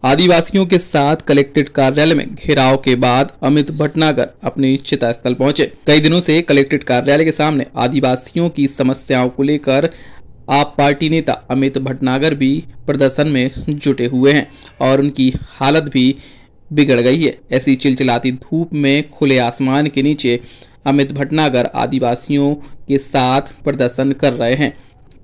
आदिवासियों के साथ कलेक्ट्रेट कार्यालय में घेराव के बाद अमित भटनागर अपनी चिता स्थल पहुंचे। कई दिनों से कलेक्ट्रेट कार्यालय के सामने आदिवासियों की समस्याओं को लेकर आप पार्टी नेता अमित भटनागर भी प्रदर्शन में जुटे हुए हैं और उनकी हालत भी बिगड़ गई है। ऐसी चिलचिलाती धूप में खुले आसमान के नीचे अमित भटनागर आदिवासियों के साथ प्रदर्शन कर रहे हैं।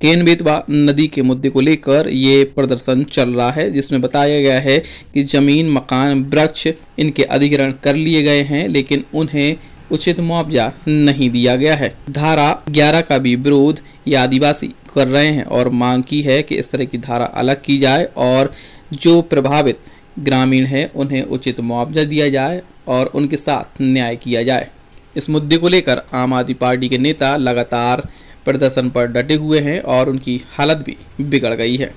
केन बेतवा नदी के मुद्दे को लेकर ये प्रदर्शन चल रहा है, जिसमें बताया गया है कि जमीन, मकान, वृक्ष इनके अधिग्रहण कर लिए गए हैं, लेकिन उन्हें उचित मुआवजा नहीं दिया गया है। धारा 11 का भी विरोध ये आदिवासी कर रहे हैं और मांग की है कि इस तरह की धारा अलग की जाए और जो प्रभावित ग्रामीण हैं उन्हें उचित मुआवजा दिया जाए और उनके साथ न्याय किया जाए। इस मुद्दे को लेकर आम आदमी पार्टी के नेता लगातार प्रदर्शन पर डटे हुए हैं और उनकी हालत भी बिगड़ गई है।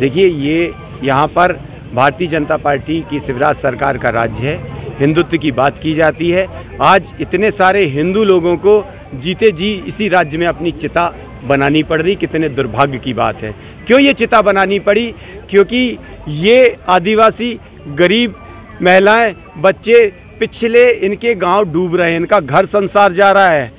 देखिए, ये यहाँ पर भारतीय जनता पार्टी की शिवराज सरकार का राज्य है। हिंदुत्व की बात की जाती है। आज इतने सारे हिंदू लोगों को जीते जी इसी राज्य में अपनी चिता बनानी पड़ रही, कितने दुर्भाग्य की बात है। क्यों ये चिता बनानी पड़ी? क्योंकि ये आदिवासी गरीब महिलाएं, बच्चे पिछले इनके गांव डूब रहे हैं, इनका घर संसार जा रहा है।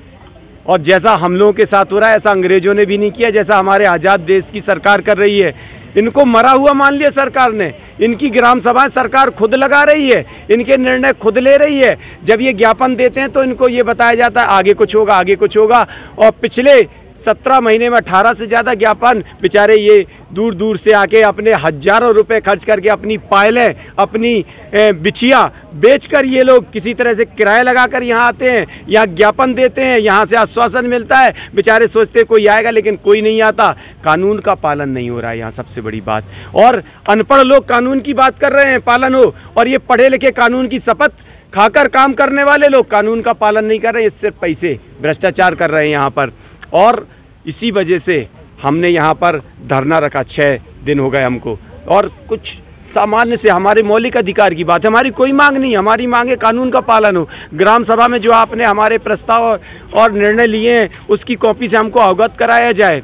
और जैसा हम लोगों के साथ हो रहा है ऐसा अंग्रेजों ने भी नहीं किया, जैसा हमारे आज़ाद देश की सरकार कर रही है। इनको मरा हुआ मान लिया सरकार ने। इनकी ग्राम सभाएं सरकार खुद लगा रही है, इनके निर्णय खुद ले रही है। जब ये ज्ञापन देते हैं तो इनको ये बताया जाता है आगे कुछ होगा, आगे कुछ होगा। और पिछले 17 महीने में 18 से ज़्यादा ज्ञापन बेचारे ये दूर दूर से आके अपने हज़ारों रुपए खर्च करके अपनी पायलें, अपनी बिछिया बेचकर ये लोग किसी तरह से किराया लगाकर यहाँ आते हैं, यहाँ ज्ञापन देते हैं, यहाँ से आश्वासन मिलता है। बेचारे सोचते कोई आएगा, लेकिन कोई नहीं आता। कानून का पालन नहीं हो रहा है यहाँ सबसे बड़ी बात। और अनपढ़ लोग कानून की बात कर रहे हैं पालन हो, और ये पढ़े लिखे कानून की शपथ खाकर काम करने वाले लोग कानून का पालन नहीं कर रहे हैं। सिर्फ पैसे भ्रष्टाचार कर रहे हैं यहाँ पर। और इसी वजह से हमने यहाँ पर धरना रखा। 6 दिन हो गए हमको। और कुछ सामान्य से हमारे मौलिक अधिकार की बात है, हमारी कोई मांग नहीं। हमारी मांग है कानून का पालन हो। ग्राम सभा में जो आपने हमारे प्रस्ताव और निर्णय लिए हैं उसकी कॉपी से हमको अवगत कराया जाए,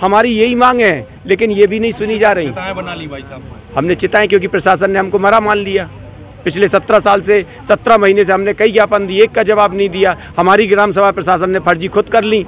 हमारी यही मांग है। लेकिन ये भी नहीं सुनी जा रही। बना ली भाई साहब हमने चिताएं, क्योंकि प्रशासन ने हमको मरा मान लिया। पिछले 17 साल से 17 महीने से हमने कई ज्ञापन दिए, एक का जवाब नहीं दिया। हमारी ग्राम सभा प्रशासन ने फर्जी खुद कर ली।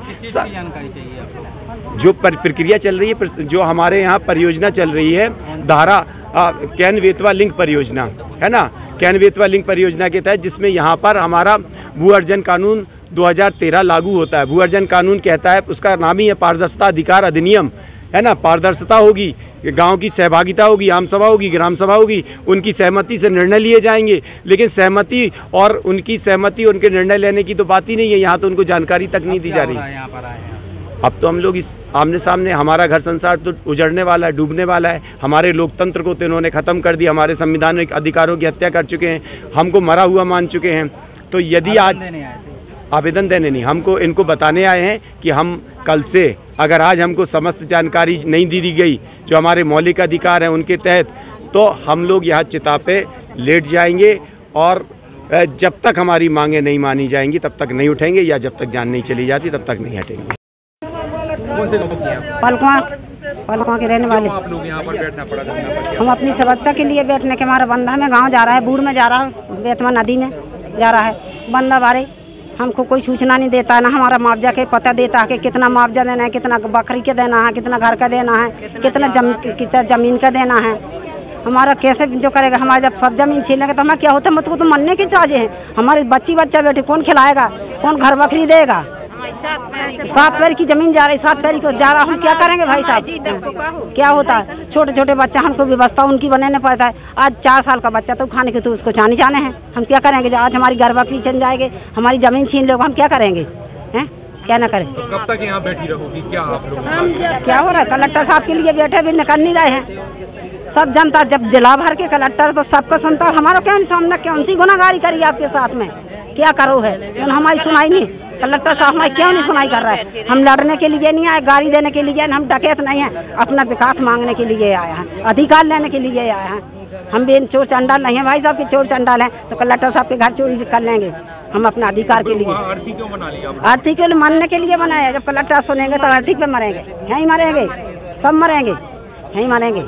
जो प्रक्रिया चल रही है, जो हमारे यहाँ परियोजना चल रही है, धारा कैन बेतवा लिंक परियोजना है ना, कैन बेतवा लिंक परियोजना के तहत, जिसमें यहाँ पर हमारा भू अर्जन कानून 2013 लागू होता है। भू अर्जन कानून कहता है, उसका नाम ही है पारदर्शिता अधिकार अधिनियम, है ना। पारदर्शिता होगी, गांव की सहभागिता होगी, आम सभा होगी, ग्राम सभा होगी, उनकी सहमति से निर्णय लिए जाएंगे। लेकिन सहमति और उनकी सहमति, उनके निर्णय लेने की तो बात ही नहीं है। यहाँ तो उनको जानकारी तक नहीं दी जा रही। अब तो हम लोग इस आमने सामने, हमारा घर संसार तो उजड़ने वाला है, डूबने वाला है। हमारे लोकतंत्र को तो इन्होंने ख़त्म कर दिया, हमारे संविधानिक अधिकारों की हत्या कर चुके हैं, हमको मरा हुआ मान चुके हैं। तो यदि आज आवेदन देने नहीं, हमको इनको बताने आए हैं कि हम कल से, अगर आज हमको समस्त जानकारी नहीं दी गई जो हमारे मौलिक अधिकार हैं उनके तहत, तो हम लोग यहाँ चिता पे लेट जाएंगे। और जब तक हमारी मांगें नहीं मानी जाएंगी तब तक नहीं उठेंगे, या जब तक जान नहीं चली जाती तब तक नहीं हटेंगे। पलकों के रहने वाले आप लोग यहाँ पर बैठना पड़ा? हम अपनी समस्या के लिए बैठने के हमारा बंदा में गांव जा रहा है, बूढ़ में जा रहा है, बेतवा नदी में जा रहा है। बंदा बारे हमको कोई सूचना नहीं देता है, ना हमारा मुआवजा के पता देता है कि कितना मुआवजा देना है, कितना बकरी के देना है, कितना घर का देना है, कितना ज़मीन का देना है। हमारा कैसे जो करेगा? हमारा जब सब ज़मीन छीनेंगे तो हमें क्या होता है? मतलब तो मरने की चाहे हैं। हमारे बच्चा बेटे कौन खिलाएगा? कौन घर बकरी देगा? 7 पैर की जमीन जा रही, 7 पैर को जा रहा। हम क्या करेंगे भाई साहब? क्या होता है? छोटे छोटे बच्चा, हमको व्यवस्था उनकी बनाने पड़ता है। आज 4 साल का बच्चा तो खाने के तो उसको जाने हैं। हम क्या करेंगे? आज हमारी घर बकरी छिन जाएंगे, हमारी जमीन छीन लोग, हम क्या करेंगे? हैं? क्या ना करें? तो कब तक यहाँ बैठी रहोगी? क्या आप लोग क्या हो रहा है? कलेक्टर साहब के लिए बैठे भी निकल नहीं रहे हैं। सब जनता जब जिला भर के कलेक्टर तो सबका सुनता, हमारा क्या सामने कौन सी गुनाहगारी करी आपके साथ में? क्या करो है? हमारी सुनाई नहीं। कलेक्टर साहब हमारी क्यों नहीं सुनाई कर रहा है? हम लड़ने के लिए नहीं आए, गाड़ी देने के लिए, हम डकैत नहीं हैं। अपना विकास मांगने के लिए आए हैं, अधिकार लेने के लिए आए हैं। हम भी चोर चंडाल नहीं है भाई साहब के, चोर चंडाल हैं तो कलेक्टर साहब के घर चोरी कर लेंगे हम अपना अधिकार के लिए। आरती क्यों बना लिया? आरती के लिए मानने के लिए बनाया। जब कलेक्टर सुनेंगे तो आरती पे मरेंगे, यहीं मरेंगे, सब मरेंगे, यहीं मरेंगे।